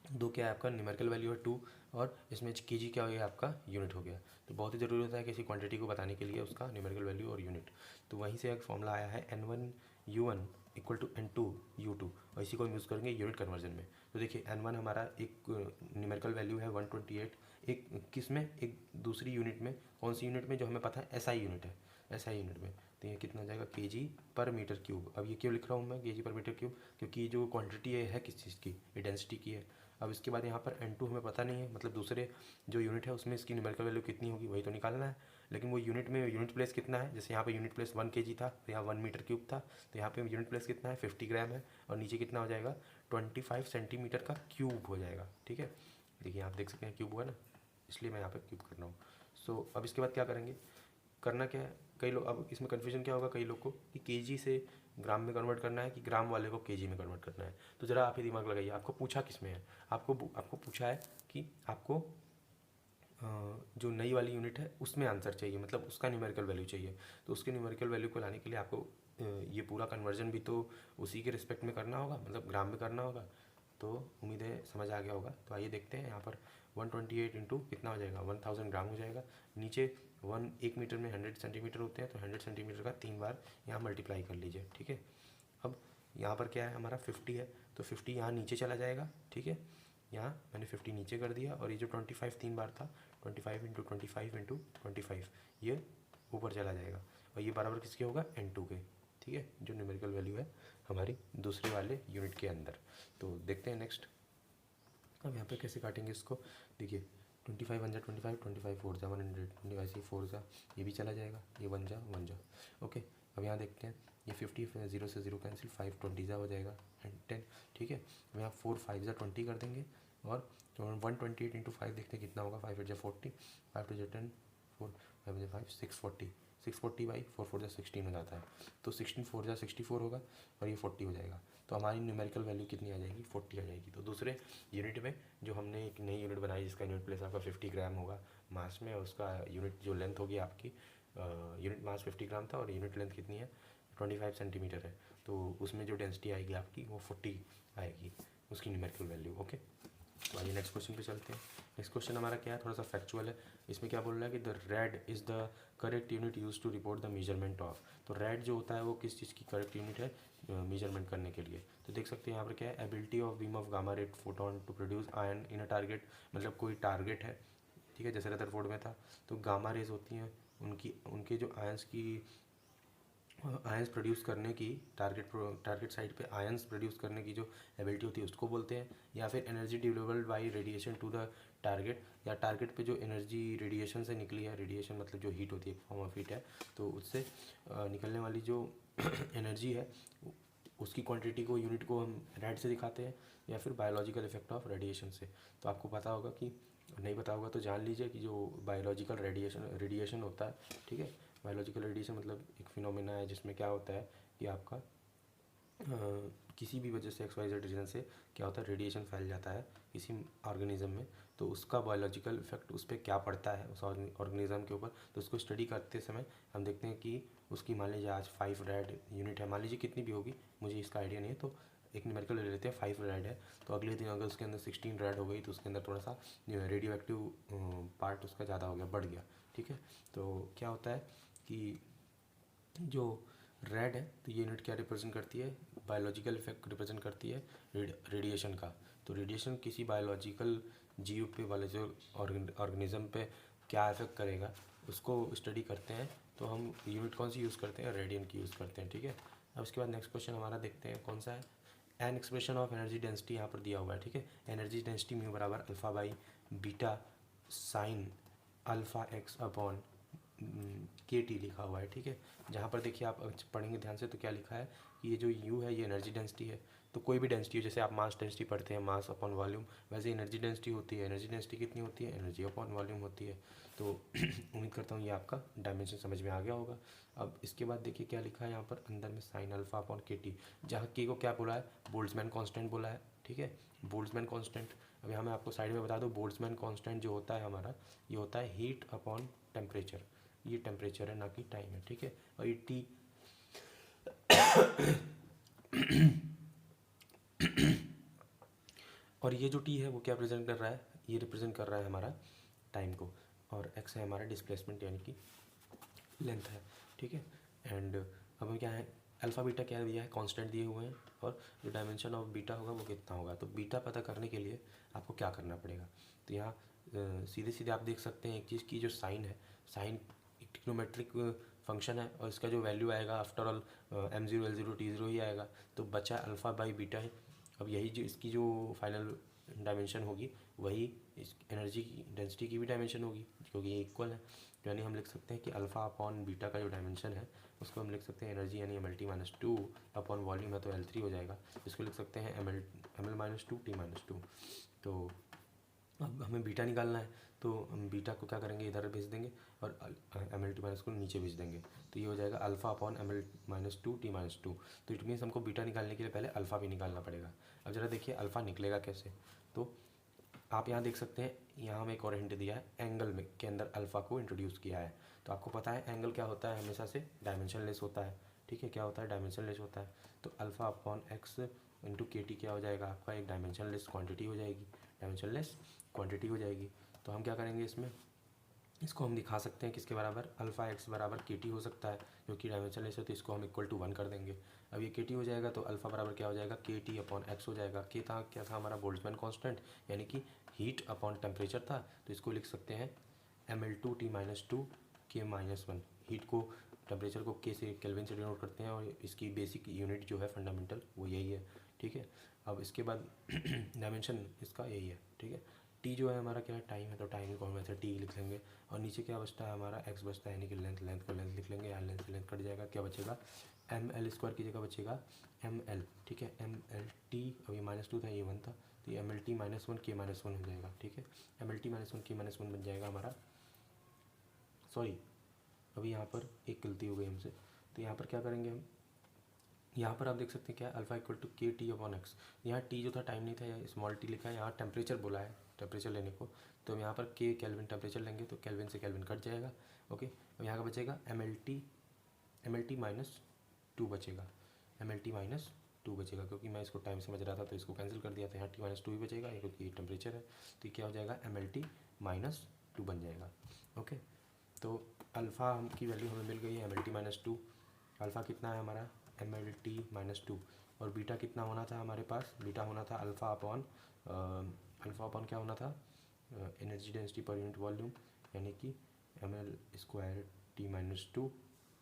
दो क्या है आपका न्यूमेरिकल वैल्यू है 2, और इसमें केजी क्या हो गया आपका यूनिट हो गया। तो बहुत ही ज़रूरी होता है किसी क्वांटिटी को बताने के लिए उसका न्यूमेरिकल वैल्यू और यूनिट। तो वहीं से एक फॉर्मूला आया है N1U1 इक्वल टू N2U2, और इसी को हम यूज़ करेंगे यूनिट कन्वर्जन में। तो देखिए N1 हमारा एक न्यूमेरिकल वैल्यू है 128, एक किस में, एक दूसरी यूनिट में, कौन सी यूनिट में, जो हमें पता है SI यूनिट है, SI यूनिट में। तो ये कितना हो जाएगा केजी पर मीटर क्यूब। अब ये क्यों लिख रहा हूँ मैं केजी पर मीटर क्यूब, क्योंकि ये जो क्वांटिटी है किस चीज़ की, ये डेंसिटी की है। अब इसके बाद यहाँ पर N2 हमें पता नहीं है, मतलब दूसरे जो यूनिट है उसमें इसकी न्यूमेरिकल वैल्यू कितनी होगी वही तो निकालना है। लेकिन वो यूनिट में यूनिट प्लेस कितना है, जैसे यहाँ पे यूनिट प्लेस 1 kg था, तो यहाँ 1 मीटर क्यूब था, तो यहाँ पे यूनिट प्लेस कितना है 50 ग्राम है, और नीचे कितना हो जाएगा 25 सेंटीमीटर का क्यूब हो जाएगा। ठीक है, देखिए आप देख सकते हैं क्यूब हुआ ना, इसलिए मैं यहाँ पे क्यूब कर रहा हूँ। सो अब इसके बाद क्या करेंगे, करना क्या है, कई लोग, अब इसमें कन्फ्यूजन क्या होगा कई लोग को कि केजी से ग्राम में कन्वर्ट करना है कि ग्राम वाले को केजी में कन्वर्ट करना है। तो ज़रा आप ही दिमाग लगाइए, आपको पूछा किस में है, आपको पूछा है कि आपको जो नई वाली यूनिट है उसमें आंसर चाहिए, मतलब उसका न्यूमेरिकल वैल्यू चाहिए। तो उसके न्यूमेरिकल वैल्यू को लाने के लिए आपको ये पूरा कन्वर्जन भी तो उसी के रिस्पेक्ट में करना होगा, मतलब ग्राम में करना होगा। तो उम्मीद है समझ आ गया होगा। तो आइए देखते हैं यहाँ पर 128 इंटू कितना हो जाएगा 1000 ग्राम हो जाएगा। नीचे 1 मीटर में 100 सेंटीमीटर होते हैं, तो 100 सेंटीमीटर का 3 बार यहाँ मल्टीप्लाई कर लीजिए। ठीक है, अब यहाँ पर क्या है हमारा 50 है, तो 50 यहाँ नीचे चला जाएगा। ठीक है, यहाँ मैंने 50 नीचे कर दिया, और ये जो 25 3 बार था 25 इंटू 25 इंटू 25 ये ऊपर चला जाएगा, और ये बराबर किसके होगा N2 के। ठीक है, जो न्यूमेरिकल वैल्यू है हमारी दूसरे वाले यूनिट के अंदर। तो देखते हैं नेक्स्ट, अब यहाँ पे कैसे काटेंगे इसको। देखिए 25 1 जा 25, 25 4 जा 100, 25 4 जा, ये भी चला जाएगा, ये 1 जा 1 जा। ओके, अब यहाँ देखते हैं, ये 50 0 से 0 कैंसिल, 5 20 जा हो जाएगा एंड 10। ठीक है, अब यहाँ 4 5 जा 20 कर देंगे, और 128 इंटू 5 देखते हैं कितना होगा, 5 8 जा 40, 5 2 जा 10, 4 5 जा 5 640, 640 बाई 4 4 जा 16 हो जाता है, तो 16 4 जा 64 होगा, और ये 40 हो जाएगा। तो हमारी न्यूमेरिकल वैल्यू कितनी आ जाएगी 40 आ जाएगी। तो दूसरे यूनिट में जो हमने एक नई यूनिट बनाई जिसका यूनिट प्लेस आपका 50 ग्राम होगा मास में, और उसका यूनिट जो लेंथ होगी आपकी, यूनिट मास 50 ग्राम था और यूनिट लेंथ कितनी है 25 सेंटीमीटर है, तो उसमें जो डेंसिटी आएगी आपकी वो 40 आएगी उसकी न्यूमेरिकल वैल्यू। ओके, तो आइए नेक्स्ट क्वेश्चन पे चलते हैं। नेक्स्ट क्वेश्चन हमारा क्या है, थोड़ा सा फैक्चुअल है। इसमें क्या बोल रहा है कि the rad is the correct unit use to report the measurement of. तो रेड जो होता है वो किस चीज़ की करेक्ट यूनिट है मेजरमेंट करने के लिए। तो देख सकते हैं यहाँ पर क्या है, ability of beam of gamma ray photon to produce ion in a target, मतलब कोई टारगेट है। ठीक है, जैसे रदरफोर्ड में था, तो गामा रेज होती हैं, उनके जो आयंस की आयंस प्रोड्यूस करने की टारगेट साइट पे आयंस प्रोड्यूस करने की जो एबिलिटी होती है उसको बोलते हैं, या फिर energy delivered by radiation to the target, या टारगेट पे जो एनर्जी रेडिएशन से निकली है, रेडिएशन मतलब जो हीट होती है, फॉर्म ऑफ हीट है, तो उससे निकलने वाली जो एनर्जी है उसकी क्वांटिटी को, यूनिट को हम रेड से दिखाते हैं, या फिर बायोलॉजिकल इफेक्ट ऑफ रेडिएशन से। तो आपको पता होगा कि, नहीं पता होगा तो जान लीजिए कि जो बायोलॉजिकल रेडिएशन होता है, ठीक है, बायोलॉजिकल रेडिएशन मतलब एक फिनोमेना है जिसमें क्या होता है कि आपका किसी भी वजह से XYZ रीजन से क्या होता है, रेडिएशन फैल जाता है किसी ऑर्गेनिज्म में, तो उसका बायोलॉजिकल इफेक्ट उस पर क्या पड़ता है उस ऑर्गेनिज्म के ऊपर। तो उसको स्टडी करते समय हम देखते हैं कि उसकी, मान लीजिए आज 5 रेड यूनिट है, मान लीजिए कितनी भी होगी मुझे इसका आइडिया नहीं है, तो एक न्यूमेरिकल ले लेते हैं 5 रेड है, तो अगले दिन अगर उसके अंदर 16 रेड हो गई तो उसके अंदर थोड़ा सा रेडियो एक्टिव पार्ट उसका ज़्यादा हो गया, बढ़ गया। ठीक है, तो क्या होता है कि जो रेड है तो ये यूनिट क्या रिप्रेजेंट करती है, बायोलॉजिकल इफेक्ट रिप्रेजेंट करती है रेडिएशन का। तो रेडिएशन किसी बायोलॉजिकल जीव पे, बायोलॉजिकल ऑर्गेनिज्म पे क्या इफेक्ट करेगा उसको स्टडी करते हैं, तो हम यूनिट कौन सी यूज़ करते हैं, रेडियन की यूज़ करते हैं। ठीक है, अब उसके बाद नेक्स्ट क्वेश्चन हमारा देखते हैं कौन सा है, an expression of energy density यहाँ पर दिया हुआ है। ठीक है, एनर्जी डेंसिटी म्यू बराबर alpha by beta sine alpha x upon KT लिखा हुआ है। ठीक है, जहाँ पर देखिए आप पढ़ेंगे ध्यान से तो क्या लिखा है कि ये जो U है ये एनर्जी डेंसिटी है। तो कोई भी डेंसिटी हो, जैसे आप मास डेंसिटी पढ़ते हैं मास अपॉन वॉल्यूम, वैसे एनर्जी डेंसिटी होती है, एनर्जी डेंसिटी कितनी होती है, एनर्जी अपॉन वॉल्यूम होती है। तो उम्मीद करता हूँ ये आपका डायमेंशन समझ में आ गया होगा। अब इसके बाद देखिए क्या लिखा है यहाँ पर अंदर में साइन अल्फा अपॉन KT, जहाँ K को क्या बोला है, बोल्ट्जमैन कांस्टेंट बोला है। ठीक है, बोल्ट्जमैन कांस्टेंट, अब यहाँ मैं आपको साइड में बता दूँ, बोल्ट्जमैन कांस्टेंट जो होता है हमारा, ये होता है हीट अपॉन टेम्परेचर, ये टेम्परेचर है ना कि टाइम है। ठीक है, और ये T और ये जो टी है वो क्या रिप्रेजेंट कर रहा है, ये रिप्रेजेंट कर रहा है हमारा टाइम को, और एक्स है हमारा डिस्प्लेसमेंट यानी कि लेंथ है, ठीक है। एंड अब हम क्या है, अल्फ़ा बीटा क्या दिया है, कांस्टेंट दिए हुए हैं, और जो डायमेंशन ऑफ बीटा होगा वो कितना होगा। तो बीटा पता करने के लिए आपको क्या करना पड़ेगा, तो यहाँ सीधे सीधे आप देख सकते हैं एक चीज़ की जो साइन है, साइन एक ट्रिग्नोमेट्रिक फंक्शन है, और इसका जो वैल्यू आएगा after all M0 L0 T0 ही आएगा, तो बचा अल्फ़ा बाई बीटा है। अब यही जो इसकी जो फाइनल डायमेंशन होगी वही इस एनर्जी की डेंसिटी की भी डायमेंशन होगी, क्योंकि ये इक्वल है। यानी हम लिख सकते हैं कि अल्फ़ा अपॉन बीटा का जो डायमेंशन है उसको हम लिख सकते हैं एनर्जी यानी MLT-2 अपॉन वॉल्यूम है तो L3 हो जाएगा, इसको लिख सकते हैं ML-2 T-2। तो अब हमें बीटा निकालना है, तो हम बीटा को क्या करेंगे, इधर भेज देंगे, और ML-2 को नीचे भेज देंगे, तो ये हो जाएगा अल्फ़ा अपॉन ML-2 T-2। तो इट मीन्स हमको बीटा निकालने के लिए पहले अल्फ़ा भी निकालना पड़ेगा। अब ज़रा देखिए अल्फ़ा निकलेगा कैसे, तो आप यहाँ देख सकते हैं, यहाँ हमें एक और हिंट दिया है, एंगल में के अंदर अल्फ़ा को इंट्रोड्यूस किया है। तो आपको पता है एंगल क्या होता है, हमेशा से डायमेंशनलेस होता है, ठीक है, क्या होता है, डायमेंशनलेस होता है। तो अल्फ़ा अपॉन एक्स इंटू के टी क्या हो जाएगा, आपका एक डायमेंशनलेस क्वांटिटी हो जाएगी, डायमेंशनलेस क्वांटिटी हो जाएगी। तो हम क्या करेंगे इसमें, इसको हम दिखा सकते हैं किसके बराबर, अल्फ़ा एक्स बराबर के टी हो सकता है, जो कि डायमेंशनलेस है, तो इसको हम इक्वल टू 1 कर देंगे। अब ये के टी हो जाएगा तो अल्फ़ा बराबर क्या हो जाएगा, के टी अपॉन एक्स हो जाएगा। के था क्या था हमारा, बोल्ट्जमैन कांस्टेंट, यानी कि हीट अपॉन टेम्परेचर था, तो इसको लिख सकते हैं ML-2 T-2 K-1। हीट को, टेम्परेचर को के से, केल्विन से डिनोट करते हैं, और इसकी बेसिक यूनिट जो है फंडामेंटल वो यही है, ठीक है। अब इसके बाद डायमेंशन इसका यही है, ठीक है। टी जो है हमारा क्या है, टाइम है, तो टाइम को हम ऐसे टी लिख लेंगे, और नीचे क्या बचता है हमारा, एक्स बचता है, यानी कि लेंथ, लेंथ को लेंथ लिख लेंगे, यहाँ लेंथ से लेंथ कट जाएगा, क्या बचेगा, ML² की जगह बचेगा ML, ठीक है। MLT, अब ये -2 था, ये 1 था, तो ये MLT-1 K-1 हो जाएगा, ठीक है। MLT-1 K-1 बन जाएगा हमारा, सॉरी अभी यहाँ पर एक गलती हो गई हमसे, तो यहाँ पर क्या करेंगे हम, यहाँ पर आप देख सकते हैं क्या, अल्फ़ा इक्वल टू के टी अपॉन एक्स। यहाँ टी जो था टाइम नहीं था, यहाँ स्मॉल टी लिखा है, यहाँ टेम्परेचर बोला है, टेम्परेचर लेने को, तो हम यहाँ पर के केल्विन टेम्परेचर लेंगे, तो केल्विन से केल्विन कट जाएगा, ओके। अब यहाँ का बचेगा MLT-2 बचेगा, MLT-2 बचेगा, क्योंकि मैं इसको टाइम समझ रहा था तो इसको कैंसिल कर दिया था, यहाँ T-2 ही बचेगा, क्योंकि ये टेम्परेचर है, तो ये क्या हो जाएगा, MLT-2 बन जाएगा, ओके। तो अल्फ़ा की वैल्यू हमें मिल गई है MLT-2, अल्फ़ा कितना है हमारा MLT-2, और बीटा कितना होना था हमारे पास, बीटा होना था अल्फ़ा अपॉन क्या होना था, energy density per unit volume, यानी कि ML² T-2,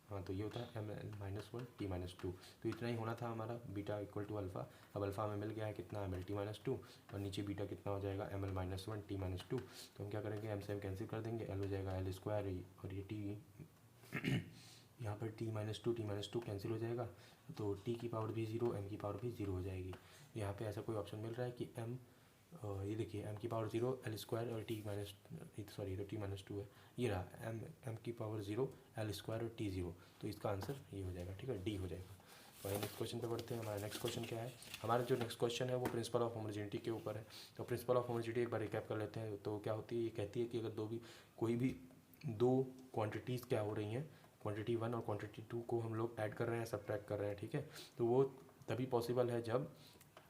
हाँ तो ये होता है ML-1 T-2, तो इतना ही होना था हमारा, बीटा इक्वल टू अल्फ़ा। अब अल्फ़ा हमें मिल गया है कितना, MLT-2, और नीचे बीटा कितना हो जाएगा, ML-1 T-2। तो हम क्या करेंगे, एम से एम कैंसिल कर देंगे, एल हो जाएगा L², और ये टी यहाँ पर T-2 कैंसिल हो जाएगा, तो टी की पावर भी 0, एम की पावर भी 0 हो जाएगी। यहाँ पे ऐसा कोई ऑप्शन मिल रहा है कि एम, ये देखिए एम की पावर 0 L² और सॉरी तो T-2 है, ये रहा एम की पावर 0 L² और T0, तो इसका आंसर ये हो जाएगा, ठीक है, डी हो जाएगा। तो नेक्स्ट क्वेश्चन पे बढ़ते हैं। हमारा नेक्स्ट क्वेश्चन क्या है, हमारा जो नेक्स्ट क्वेश्चन है वो प्रिंसिपल ऑफ होमोजेनिटी के ऊपर है। तो प्रिंसिपल ऑफ होमोजेनिटी एक बार रिकैप कर लेते हैं। तो क्या होती है, ये कहती है कि अगर कोई भी दो क्वांटिटीज़ क्या हो रही हैं, क्वांटिटी 1 और क्वांटिटी 2 को हम लोग ऐड कर रहे हैं, सब्ट्रैक्ट कर रहे हैं, ठीक है, तो वो तभी पॉसिबल है जब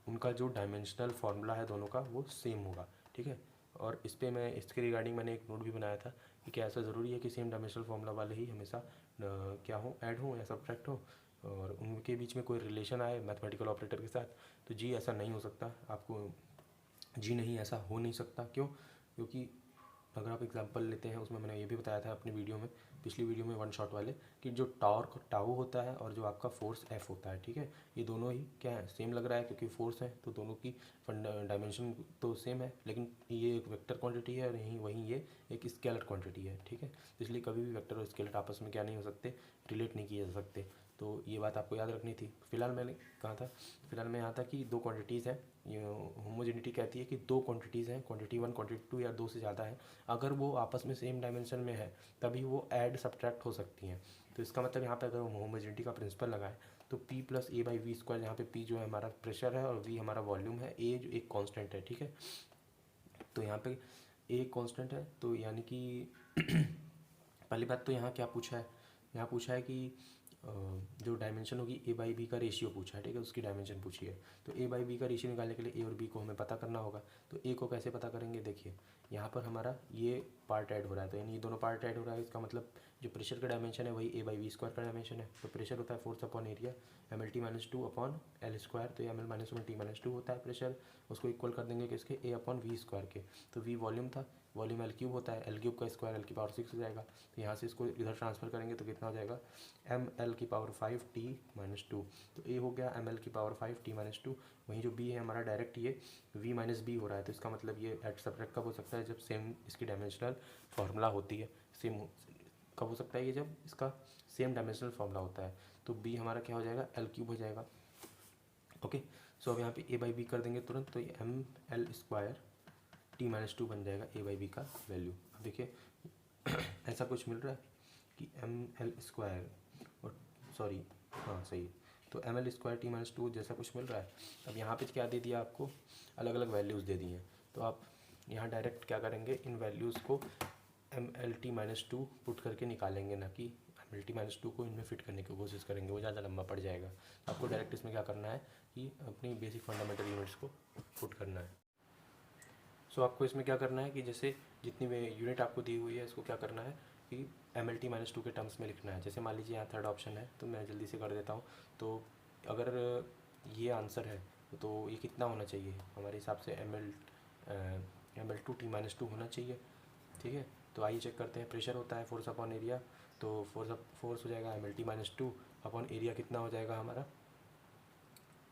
उनका जो डायमेंशनल फार्मूला है दोनों का वो सेम होगा, ठीक है। और इस पर मैं इसके रिगार्डिंग मैंने एक नोट भी बनाया था कि क्या ऐसा ज़रूरी है कि सेम डायमेंशनल फार्मूला वाले ही हमेशा क्या हो, ऐड हो या सब्ट्रैक्ट हो, और उनके बीच में कोई रिलेशन आए मैथमेटिकल ऑपरेटर के साथ। तो जी ऐसा नहीं हो सकता, आपको जी नहीं, ऐसा हो नहीं सकता। क्यों, क्योंकि अगर आप एग्जांपल लेते हैं, उसमें मैंने ये भी बताया था अपनी वीडियो में, पिछली वीडियो में वन शॉट वाले, कि जो टॉर्क टाउ होता है और जो आपका फोर्स एफ होता है, ठीक है, ये दोनों ही क्या है, सेम लग रहा है क्योंकि फोर्स है, तो दोनों की डायमेंशन तो सेम है, लेकिन ये एक वेक्टर क्वांटिटी है और वहीं ये एक स्केलर क्वांटिटी है, ठीक है। इसलिए कभी भी वेक्टर और स्केलर आपस में क्या नहीं हो सकते, रिलेट नहीं किए जा सकते। तो ये बात आपको याद रखनी थी। फिलहाल मैंने कहा था, फिलहाल मैं यहाँ था कि दो क्वांटिटीज़ हैं, ये होमोजेनिटी कहती है कि दो क्वांटिटीज़ हैं, क्वांटिटी 1 क्वांटिटी 2 या दो से ज़्यादा है, अगर वो आपस में सेम डायमेंशन में है तभी वो ऐड सब्ट्रैक्ट हो सकती हैं। तो इसका मतलब यहाँ पे अगर हम होमोजेनिटी का प्रिंसिपल लगाए तो P + A/V², यहाँ पे P जो है हमारा प्रेशर है और V हमारा वॉल्यूम है, A जो एक कांस्टेंट है, ठीक है। तो यहाँ पे A कांस्टेंट है, तो यानी कि पहली बात तो यहाँ क्या पूछा है, यहाँ पूछा है कि जो डायमेंशन होगी ए बाई बी का रेशियो पूछा है, ठीक है, उसकी डायमेंशन पूछी है। तो ए बाई बी का रेशियो निकालने के लिए ए और बी को हमें पता करना होगा। तो ए को कैसे पता करेंगे, देखिए यहाँ पर हमारा ये पार्ट ऐड हो रहा है, तो यानी ये दोनों पार्ट ऐड हो रहा है, इसका मतलब जो प्रेशर का डायमेंशन है वही ए बाई बी स्क्वायर का डायमेंशन है। तो प्रेशर होता है force upon area M L T minus two upon L square, तो M L minus one T minus two होता है प्रेशर, उसको इक्वल कर देंगे किसके, ए अपॉन वी स्क्वायर के। तो वी वॉल्यूम था, वॉल्यूम एल क्यूब होता है, एल क्यूब का स्क्वायर एल की पावर 6 हो जाएगा। तो यहाँ से इसको इधर ट्रांसफर करेंगे तो कितना हो जाएगा, एम एल की पावर 5 टी माइनस टू। तो ए हो गया एम एल की पावर 5 टी माइनस टू। वहीं जो बी है हमारा डायरेक्ट ये वी माइनस बी हो रहा है, तो इसका मतलब ये एट सब्ट्रैक्ट कब हो सकता है, जब सेम इसकी डायमेंशनल फार्मूला होती है। सेम कब हो सकता है ये, जब इसका सेम डायमेंशनल फार्मूला होता है। तो बी हमारा क्या हो जाएगा, एल क्यूब हो जाएगा। ओके, सो अब यहाँ पे ए बाई बी कर देंगे तुरंत, तो ये M L square T minus two बन जाएगा ए बाई बी का वैल्यू। अब देखिए ऐसा कुछ मिल रहा है कि एम एल स्क्वायर और सॉरी हाँ सही, तो M L square T minus two जैसा कुछ मिल रहा है। अब यहाँ पे क्या दे दिया आपको, अलग अलग वैल्यूज़ दे दी हैं। तो आप यहाँ डायरेक्ट क्या करेंगे, इन वैल्यूज़ को M L T minus two put करके निकालेंगे, ना कि M L T minus two को इनमें फिट करने की कोशिश करेंगे, वो ज़्यादा लंबा पड़ जाएगा। आपको डायरेक्ट इसमें क्या करना है कि अपनी बेसिक फंडामेंटल यूनिट्स को पुट करना है। सो आपको इसमें क्या करना है कि जैसे जितनी भी यूनिट आपको दी हुई है इसको क्या करना है कि M L T minus two के टर्म्स में लिखना है। जैसे मान लीजिए यहाँ थर्ड ऑप्शन है, तो मैं जल्दी से कर देता हूँ। तो अगर ये आंसर है तो ये कितना होना चाहिए हमारे हिसाब से, M L two T minus two होना चाहिए, ठीक है। तो आइए चेक करते हैं। प्रेशर होता है फोर्स अपॉन एरिया, तो फोर्स हो जाएगा M L T minus two upon area कितना हो जाएगा हमारा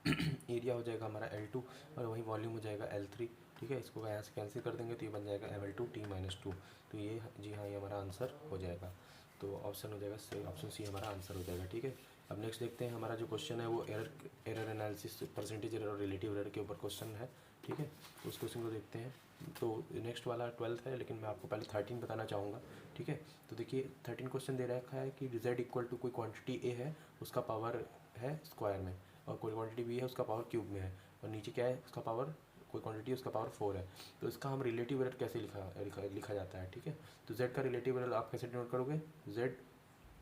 एरिया हो जाएगा हमारा L2 और वही वॉल्यूम हो जाएगा L3, ठीक है। इसको यहाँ से कैंसिल कर देंगे तो ये बन जाएगा ML2 T माइनस टू। तो ये जी हाँ, ये हमारा आंसर हो जाएगा। तो ऑप्शन हो जाएगा ऑप्शन सी हमारा आंसर हो जाएगा, ठीक है। अब नेक्स्ट देखते हैं, हमारा जो क्वेश्चन है वो एरर एनालिसिस परसेंटेज एरर और रिलेटिव एरर के ऊपर क्वेश्चन है, ठीक है। तो उस क्वेश्चन को देखते हैं। तो नेक्स्ट वाला 12th है, लेकिन मैं आपको पहले 13 बताना चाहूँगा, ठीक है। तो देखिए 13 क्वेश्चन दे रखा है कि z इक्वल टू कोई क्वांटिटी ए है, उसका पावर है स्क्वायर में, और कोई क्वांटिटी बी है उसका पावर क्यूब में है, और नीचे क्या है उसका पावर, कोई क्वांटिटी उसका पावर 4 है। तो इसका हम रिलेटिव एरर कैसे लिखा जाता है, ठीक है। तो z का रिलेटिव एरर आप कैसे डिनोट करोगे, z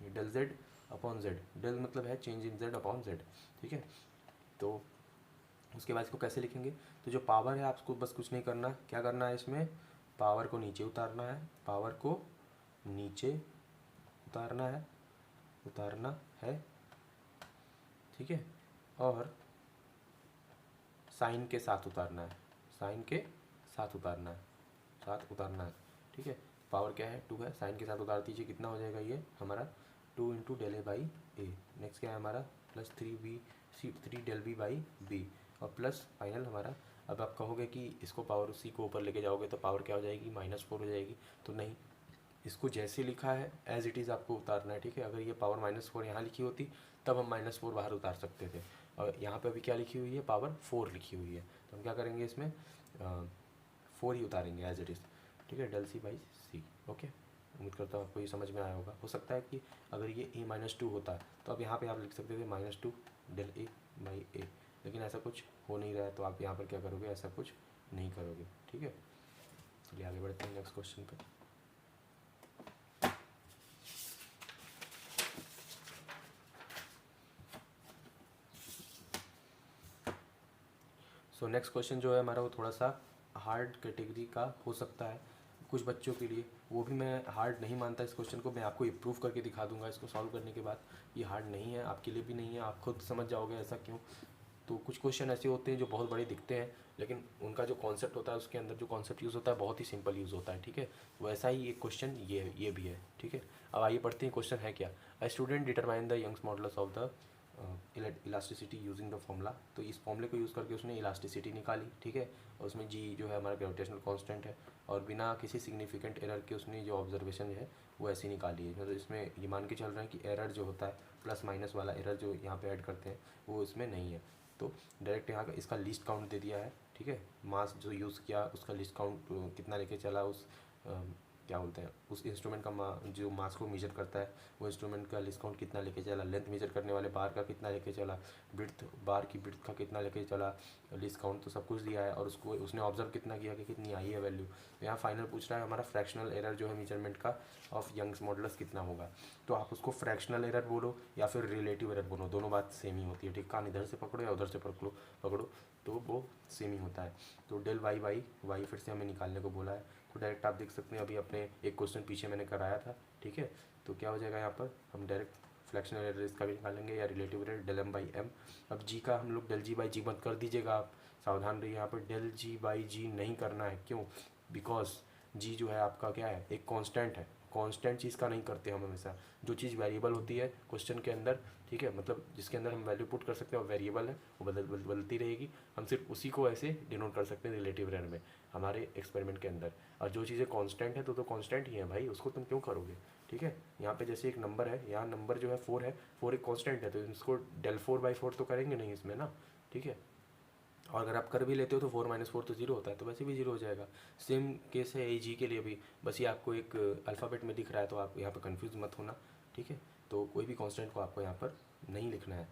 del z upon z, del मतलब है change in z upon z, ठीक है। तो उसके बाद इसको कैसे लिखेंगे, तो जो पावर है आपको बस कुछ नहीं करना, क्या करना है इसमें, पावर को नीचे उतारना है, पावर को नीचे उतारना है, ठीक है। और साइन के साथ उतारना है, साथ उतारना है, ठीक है। पावर क्या है, 2 है, साइन के साथ उतार दीजिए, कितना हो जाएगा ये हमारा 2 into del A by A. Next क्या है हमारा plus 3 del B by B, और प्लस फाइनल हमारा। अब आप कहोगे कि इसको पावर सी को ऊपर लेके जाओगे तो पावर क्या हो जाएगी, -4 हो जाएगी। तो नहीं, इसको जैसे लिखा है एज इट इज़ आपको उतारना है, ठीक है। अगर ये पावर -4 यहाँ लिखी होती तब हम -4 बाहर उतार सकते थे, और यहाँ पे अभी क्या लिखी हुई है, पावर 4 लिखी हुई है। तो हम क्या करेंगे इसमें 4 ही उतारेंगे एज इट इज़, ठीक है, del C by C. Okay, उम्मीद करता हूँ आपको ये समझ में आया होगा। हो सकता है कि अगर ये a-2 होता तो अब यहाँ पे आप लिख सकते थे -2 डेल ए बाई ए, लेकिन ऐसा कुछ हो नहीं रहा है, तो आप यहाँ पर क्या करोगे, ऐसा कुछ नहीं करोगे, ठीक है। चलिए आगे बढ़ते हैं नेक्स्ट क्वेश्चन पे। सो नेक्स्ट क्वेश्चन जो है हमारा वो थोड़ा सा हार्ड कैटेगरी का हो सकता है कुछ बच्चों के लिए, वो भी मैं हार्ड नहीं मानता इस क्वेश्चन को। मैं आपको इम्प्रूव करके दिखा दूंगा इसको सॉल्व करने के बाद। ये हार्ड नहीं है, आपके लिए भी नहीं है, आप खुद समझ जाओगे ऐसा क्यों। तो कुछ क्वेश्चन ऐसे होते हैं जो बहुत बड़े दिखते हैं, लेकिन उनका जो कॉन्सेप्ट होता है, उसके अंदर जो कॉन्सेप्ट यूज़ होता है बहुत ही सिंपल यूज़ होता है, ठीक है। वैसा ही एक क्वेश्चन ये भी है, ठीक है। अब आइए पढ़ते हैं क्वेश्चन है क्या। A student determine the Young's modulus of the elasticity using the formula. तो इस फॉर्मूले को यूज़ करके उसने इलास्टिसिटी निकाली, ठीक है। और उसमें जी जो है हमारा ग्रेविटेशनल कांस्टेंट है, और बिना किसी सिग्निफिकेंट एरर के उसने जो ऑब्जर्वेशन है वो ऐसी निकाली है। मतलब इसमें ये मान के चल रहे हैं कि एरर जो होता है प्लस माइनस वाला एरर जो यहाँ पे ऐड करते हैं वो इसमें नहीं है। तो डायरेक्ट यहाँ का इसका लिस्ट काउंट दे दिया है, ठीक है। मास जो यूज़ किया उसका लिस्ट काउंट कितना लेके चला, उस क्या बोलते हैं उस इंस्ट्रूमेंट का जो मास को मेजर करता है वो इंस्ट्रूमेंट का लीस्ट काउंट कितना लेके चला, लेंथ मेजर करने वाले बार का कितना लेके चला, ब्रिड्थ बार की ब्रिड्थ का कितना लेके चला, लीस्ट काउंट तो सब कुछ दिया है, और उसको उसने ऑब्जर्व कितना किया कि कितनी आई है वैल्यू। तो यहाँ फाइनल पूछ रहा है हमारा फ्रैक्शनल एरर जो है मेजरमेंट का ऑफ यंग्स मॉडुलस कितना होगा। तो आप उसको फ्रैक्शनल एरर बोलो या फिर रिलेटिव एरर बोलो, दोनों बात सेम ही होती है, ठीक। कान इधर से पकड़ो या उधर से पकड़ो तो वो सेम ही होता है। तो डेल वाई बाई वाई फिर से हमें निकालने को बोला है, तो डायरेक्ट आप देख सकते हैं अभी अपने एक क्वेश्चन पीछे मैंने कराया था, ठीक है। तो क्या हो जाएगा यहाँ पर हम डायरेक्ट फ्रैक्शनल एरर इसका भी निकालेंगे या relative error del M by M. अब जी का हम लोग डेल जी बाई जी मत कर दीजिएगा, आप सावधान रहिए, यहाँ पर डेल जी बाई जी नहीं करना है। क्यों? बिकॉज जी जो है आपका क्या है, एक कांस्टेंट है, कांस्टेंट चीज़ का नहीं करते हम हमेशा। जो चीज़ वेरिएबल होती है क्वेश्चन के अंदर, ठीक है, मतलब जिसके अंदर हम वैल्यू पुट कर सकते हैं और वेरिएबल है वो बदलती रहेगी, हम सिर्फ उसी को ऐसे डिनोट कर सकते हैं रिलेटिव एरर में हमारे एक्सपेरिमेंट के अंदर। और जो चीज़ें कांस्टेंट है तो कांस्टेंट ही है भाई, उसको तुम क्यों करोगे, ठीक है। यहाँ पे जैसे एक नंबर है, यहाँ नंबर जो है 4 है, 4 एक कांस्टेंट है, तो इसको डेल 4/4 तो करेंगे नहीं इसमें ना, ठीक है। और अगर आप कर भी लेते हो तो 4 - 4 तो 0 होता है, तो वैसे भी 0 हो जाएगा। सेम केस है ए जी के लिए भी, बस ये आपको एक अल्फ़ाबेट में दिख रहा है तो आप यहाँ पर कन्फ्यूज़ मत होना, ठीक है। तो कोई भी कांस्टेंट को आपको यहाँ पर नहीं लिखना है,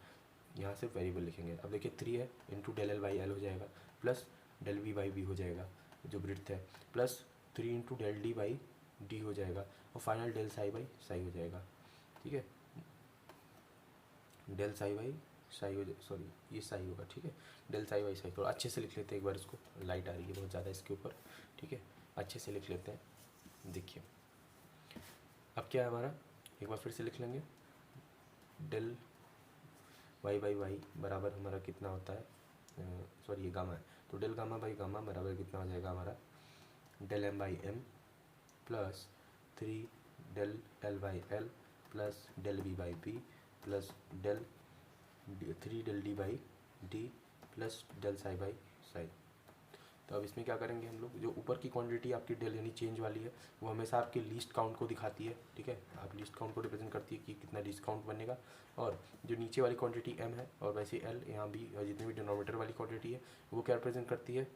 यहाँ से वेरिएबल लिखेंगे। अब देखिए 3 है into del L by L हो जाएगा, plus del V by B हो जाएगा जो ब्रिड्थ है, plus 3 into del D by D हो जाएगा, और final del psi by psi हो जाएगा, ठीक है। डेल साई बाई साई हो जाए, सॉरी ये साई होगा, ठीक है। डेल साई बाई साई, थोड़ा अच्छे से लिख लेते हैं एक बार इसको, लाइट आ रही है बहुत ज़्यादा इसके ऊपर, ठीक है। अच्छे से लिख लेते हैं, देखिए अब क्या है हमारा, एक बार फिर से लिख लेंगे। डेल वाई बाई वाई बराबर हमारा कितना होता है, सॉरी ये गामा है, तो डेल गामा बाई गामा बराबर कितना हो जाएगा हमारा, del M by M plus 3 del L by L plus del B by B plus del 3 del D by D plus del psi by psi. तो अब इसमें क्या करेंगे हम लोग, जो ऊपर की क्वांटिटी आपकी डेल यानी चेंज वाली है वो हमेशा आपके लीस्ट काउंट को दिखाती है, ठीक है। आप लीस्ट काउंट को रिप्रेजेंट करती है कि कितना लीस्ट काउंट बनेगा, और जो नीचे वाली क्वांटिटी एम है और वैसे एल यहाँ भी जितनी भी डिनोमिनेटर वाली क्वांटिटी है वो क्या रिप्रेजेंट करती है,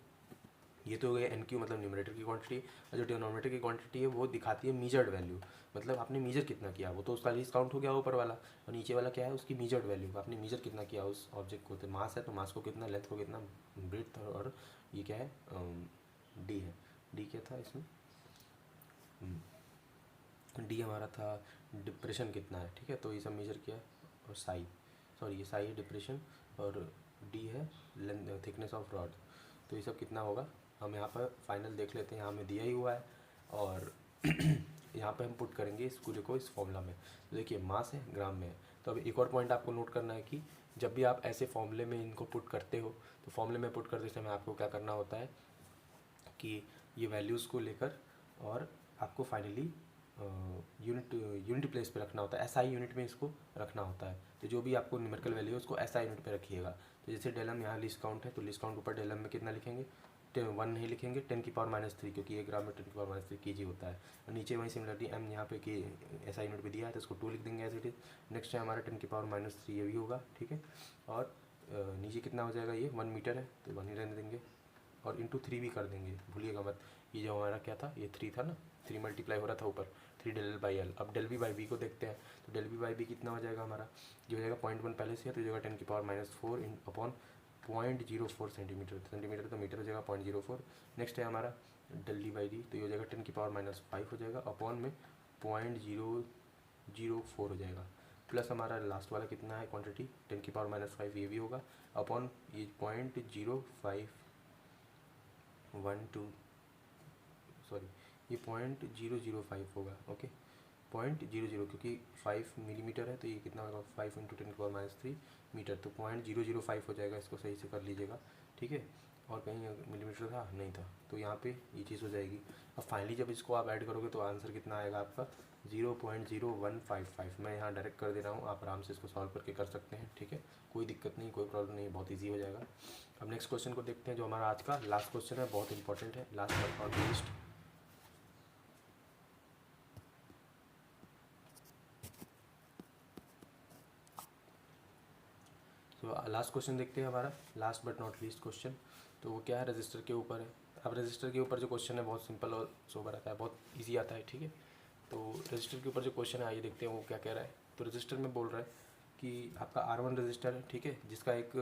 ये तो हो गया एन क्यू मतलब न्यूमरेटर की क्वांटिटी, और जो डिनोमिनेटर की क्वांटिटी है वो दिखाती है मीजर्ड वैल्यू, मतलब आपने मीजर कितना किया, वो तो उसका लीस्ट काउंट हो गया ऊपर वाला, और नीचे वाला क्या है उसकी मीजर्ड वैल्यू, आपने मीजर कितना किया उस ऑब्जेक्ट को। तो मास है तो मास को कितना, लेंथ को कितना, ब्रेड्थ, और ये क्या है डी है, डी क्या था इसमें, डी हमारा था डिप्रेशन कितना है, ठीक है। तो ये सब मेजर किया, और साई, सॉरी ये साई है डिप्रेशन, और डी है लेंथ थिकनेस ऑफ रॉड। तो ये सब कितना होगा हम यहाँ पर फाइनल देख लेते हैं, यहाँ हमें दिया ही हुआ है, और यहाँ पे हम पुट करेंगे इस पूरे को इस फॉर्मूला में। तो देखिए मास है ग्राम में है। तो अब एक और पॉइंट आपको नोट करना है कि जब भी आप ऐसे फॉर्मूले में इनको पुट करते हो तो फॉर्मूले में पुट करते समय आपको क्या करना होता है कि ये वैल्यूज़ को लेकर और आपको फाइनली यूनिट प्लेस पे रखना होता है, एसआई यूनिट में इसको रखना होता है। तो जो भी आपको न्यूमेरिकल वैल्यू है उसको एसआई यूनिट पे रखिएगा। तो जैसे डेलम यहाँ लिस्ट काउंट है तो लिस्ट काउंट ऊपर डेलम में कितना लिखेंगे, 1 नहीं लिखेंगे, 10⁻³ क्योंकि 1 ग्राम में 10⁻³ kg होता है। और नीचे वहीं सिमिलरली एम यहाँ पे कि एसआई यूनिट पे दिया है तो इसको 2 लिख देंगे एज इट इज़। नेक्स्ट है हमारा 10⁻³ ये भी होगा, ठीक है। और नीचे कितना हो जाएगा, ये 1 मीटर है तो 1 ही रहने देंगे, और इंटू 3 भी कर देंगे, भूलिएगा मत। ये जो हमारा क्या था, ये 3 था ना, 3 मल्टीप्लाई हो रहा था ऊपर, 3 डेल एल बाई एल। अब डेल बी बाई बी को देखते हैं, तो डेल बी बाई बी कितना हो जाएगा हमारा, ये हो जाएगा 0.1 पहले से है तो जो 10⁻⁴ अपॉन 0.04 सेंटीमीटर तो मीटर हो जाएगा 0.04। नेक्स्ट है हमारा डेल डी बाई डी, तो ये हो जाएगा 10⁻⁵ हो जाएगा, अपॉन में 0.004 हो जाएगा, प्लस हमारा लास्ट वाला कितना है क्वांटिटी 10⁻⁵ ये भी होगा, अपॉन ये 0.005 होगा, ओके 0.00 क्योंकि 5 मिलीमीटर है तो ये कितना होगा 5 × 10⁻³ मीटर, तो 0.005 हो जाएगा, इसको सही से कर लीजिएगा, ठीक है। और कहीं मिलीमीटर था नहीं था तो यहाँ पे ये चीज़ हो जाएगी। अब फाइनली जब इसको आप ऐड करोगे तो आंसर कितना आएगा आपका 0.0155। मैं यहाँ डायरेक्ट कर दे रहा हूँ, आप आराम से इसको सॉल्व करके कर सकते हैं, ठीक है, कोई दिक्कत नहीं, कोई प्रॉब्लम नहीं, बहुत ईजी हो जाएगा। अब नेक्स्ट क्वेश्चन को देखते हैं जो हमारा आज का लास्ट क्वेश्चन है, बहुत इंपॉर्टेंट है, लास्ट बट नॉट लीस्ट। तो लास्ट क्वेश्चन देखते हैं हमारा, last but not least question. तो वो क्या है, रजिस्टर के ऊपर है। अब रजिस्टर के ऊपर जो क्वेश्चन है बहुत सिंपल और सोबर आता है, बहुत ईजी आता है, ठीक है। तो रजिस्टर के ऊपर जो क्वेश्चन है आइए देखते हैं वो क्या कह रहा है। तो रजिस्टर में बोल रहा है कि आपका R1 रजिस्टर है, ठीक है, जिसका एक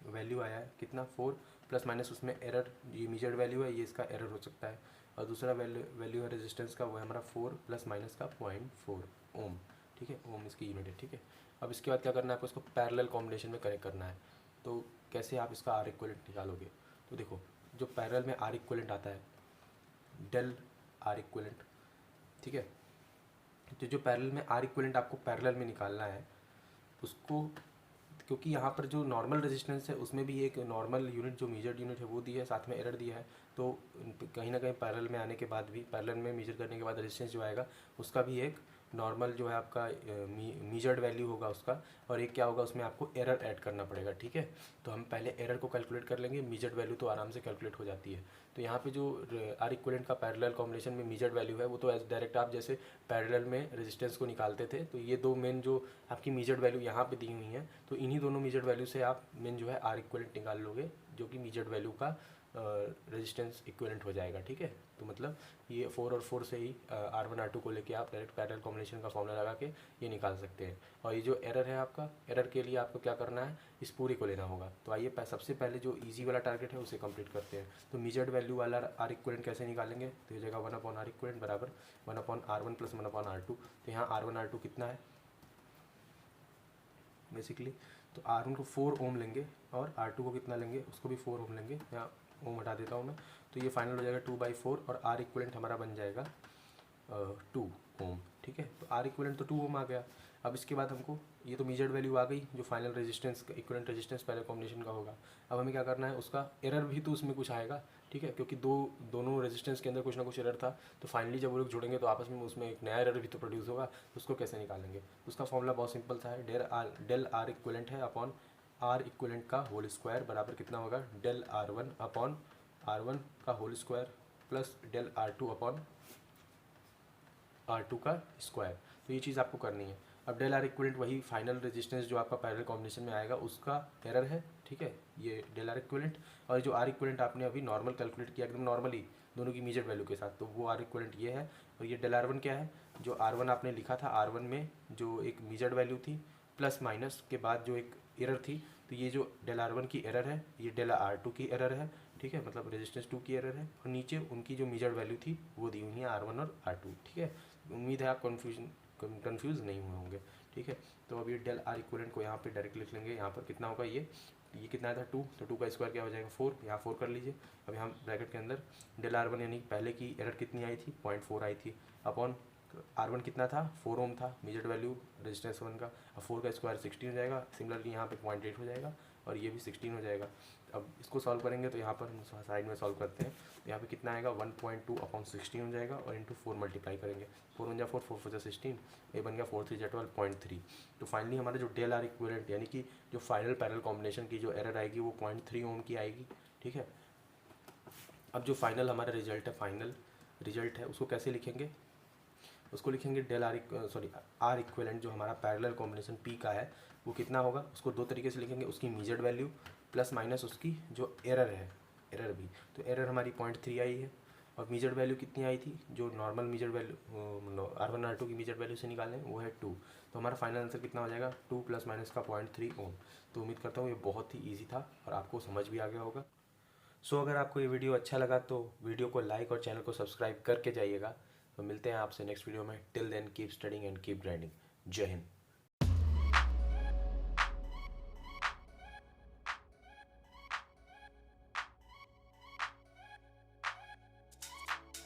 वैल्यू आया है कितना 4 प्लस माइनस उसमें एरर, ये मेजर्ड वैल्यू है, ये इसका एरर हो सकता है। और दूसरा वैल्यू है रेजिस्टेंस का, वो है हमारा 4 प्लस माइनस का 0.4 ओम, ठीक है, ओम इसकी यूनिट है, ठीक है। अब इसके बाद क्या करना है आपको, इसको पैरेलल कॉम्बिनेशन में कनेक्ट करना है। तो कैसे आप इसका आर इक्वलेंट निकालोगे, तो देखो जो पैरेलल में आर इक्वलेंट आता है डेल आर इक्वलेंट, ठीक है। तो जो पैरेलल में आर इक्वलेंट आपको पैरेलल में निकालना है उसको, क्योंकि यहाँ पर जो नॉर्मल रेजिस्टेंस है उसमें भी एक नॉर्मल यूनिट जो मेजर्ड यूनिट है वो दी है, साथ में एरर दिया है। तो कहीं ना कहीं पैरेलल में आने के बाद भी, पैरेलल में मेजर करने के बाद रेजिस्टेंस जो आएगा उसका भी एक नॉर्मल जो है आपका मेजर्ड वैल्यू होगा उसका, और एक क्या होगा उसमें आपको एरर ऐड करना पड़ेगा, ठीक है। तो हम पहले एरर को कैलकुलेट कर लेंगे, मेजर्ड वैल्यू तो आराम से कैलकुलेट हो जाती है। तो यहाँ पे जो आर इक्विवेलेंट का पैरेलल कॉम्बिनेशन में मेजर्ड वैल्यू है वो तो एज डायरेक्ट आप जैसे पैरेलल में रेजिस्टेंस को निकालते थे, तो ये दो मेन जो आपकी मेजर्ड वैल्यू यहाँ पे दी हुई हैं, तो इन्हीं दोनों मेजर्ड वैल्यू से आप मेन जो है आर इक्विवेलेंट निकाल लोगे, जो कि मेजर्ड वैल्यू का रेजिस्टेंस इक्विवेलेंट हो जाएगा, ठीक है। तो मतलब ये 4 और 4 से ही R1 R2 को लेके आप डायरेक्ट पैरेलल कॉम्बिनेशन का फॉर्मूला लगा के ये निकाल सकते हैं। और ये जो एरर है आपका, एरर के लिए आपको क्या करना है, इस पूरे को लेना होगा। तो आइए सबसे पहले जो इजी वाला टारगेट है उसे कंप्लीट करते हैं। तो मेजर्ड वैल्यू वाला आर इक्विवेलेंट कैसे निकालेंगे, तो ये जगह 1/R इक्विवेलेंट बराबर 1/R1 प्लस 1/R2। तो यहाँ R1 R2 कितना है बेसिकली, तो R1 को 4 ओम लेंगे और R2 को कितना लेंगे, उसको भी 4 ओम लेंगे, यहाँ ओम हटा देता हूँ मैं। तो ये फाइनल हो जाएगा 2/4 और आर इक्विवेलेंट हमारा बन जाएगा 2 ओम, ठीक है। तो आर इक्विवेलेंट तो 2 ओम आ गया। अब इसके बाद हमको ये तो मेजर्ड वैल्यू आ गई जो फाइनल रेजिस्टेंस का इक्विवेलेंट रेजिस्टेंस पहले कॉम्बिनेशन का होगा। अब हमें क्या करना है, उसका एरर भी तो उसमें कुछ आएगा, ठीक है, क्योंकि दोनों रेजिस्टेंस के अंदर कुछ ना कुछ एरर था। तो फाइनली जब वो लोग जुड़ेंगे तो आपस में उसमें एक नया एरर भी तो प्रोड्यूस होगा। तो उसको कैसे निकालेंगे, उसका फॉर्मूला बहुत सिंपल सा है, डेल आर इक्विवेलेंट है अपॉन आर इक्विवेलेंट का होल स्क्वायर बराबर कितना होगा, डेल R1 अपॉन R1 का whole square plus del R2 upon R2 का स्क्वायर। तो ये चीज़ आपको करनी है। अब डेल आर इक्विवेलेंट वही फाइनल रेजिस्टेंस जो आपका पैरेलल कॉम्बिनेशन में आएगा उसका एरर है, ठीक है, ये डेल आर इक्विवेलेंट। और जो आर इक्विवेलेंट आपने अभी नॉर्मल कैलकुलेट किया एकदम नॉर्मली दोनों की मेजर वैल्यू के साथ, तो वो आर इक्विवेलेंट ये है। और ये डेल R1 क्या है, जो R1 आपने लिखा था, R1 में जो एक मेजर्ड वैल्यू थी प्लस माइनस के बाद जो एक एरर थी, तो ये जो डेल R1 की एरर है ये डेल R2 की एरर है, ठीक है, मतलब रेजिस्टेंस 2 की एरर है। और नीचे उनकी जो मेजर्ड वैल्यू थी वो दी हुई है R1 और R2, ठीक है। उम्मीद है आप कन्फ्यूज़ नहीं हुए होंगे, ठीक है। तो अब ये डेल आर इक्विवेलेंट को यहाँ पे डायरेक्ट लिख लेंगे। यहाँ पर कितना होगा, ये कितना था 2, तो 2 का स्क्वायर क्या हो जाएगा 4, यहाँ 4 कर लीजिए। अब यहाँ ब्रैकेट के अंदर डेल R1 यानी पहले की एरर कितनी आई थी 0.4 आई थी, अपॉन R1 कितना था 4 ओम था मेजर्ड वैल्यू रेजिस्टेंस 1 का। अब 4 का स्क्वायर 16 हो जाएगा, सिमिलरली यहाँ पे 0.8 हो जाएगा और ये भी 16 हो जाएगा। अब इसको सॉल्व करेंगे तो यहाँ पर हम साइड में सॉल्व करते हैं। यहाँ पे कितना आएगा 1.2 अपॉन 16 हो जाएगा और इंटू 4 मल्टीप्लाई करेंगे, 4 1 जा 4, 4 4 जा 16, ये बन गया 4 3 जा 12, 0.3। तो फाइनली हमारा जो डेल आर इक्विवेलेंट यानी कि जो फाइनल पैरेलल कॉम्बिनेशन की जो एरर आएगी वो 0.3 ओम की आएगी, ठीक है। अब जो फाइनल हमारा रिजल्ट है, फाइनल रिजल्ट है उसको कैसे लिखेंगे, उसको लिखेंगे डेल आर इक्विवेलेंट जो हमारा पैरेलल कॉम्बिनेशन पी का है वो कितना होगा, उसको दो तरीके से लिखेंगे, उसकी मेजर्ड वैल्यू प्लस माइनस उसकी जो एरर है, एरर भी, तो एरर हमारी 0.3 आई है और मेजर्ड वैल्यू कितनी आई थी, जो normal measured value R1 R2 की मेजर्ड वैल्यू से निकालें वो है 2। तो हमारा फाइनल आंसर कितना हो जाएगा 2 प्लस माइनस का 0.3 ओम। तो उम्मीद करता हूँ ये बहुत ही ईजी था और आपको समझ भी आ गया होगा। सो अगर आपको ये वीडियो अच्छा लगा तो वीडियो को लाइक और चैनल को सब्सक्राइब करके जाइएगा। तो मिलते हैं आपसे नेक्स्ट वीडियो में। Till then keep studying and keep grinding. जय हिंद।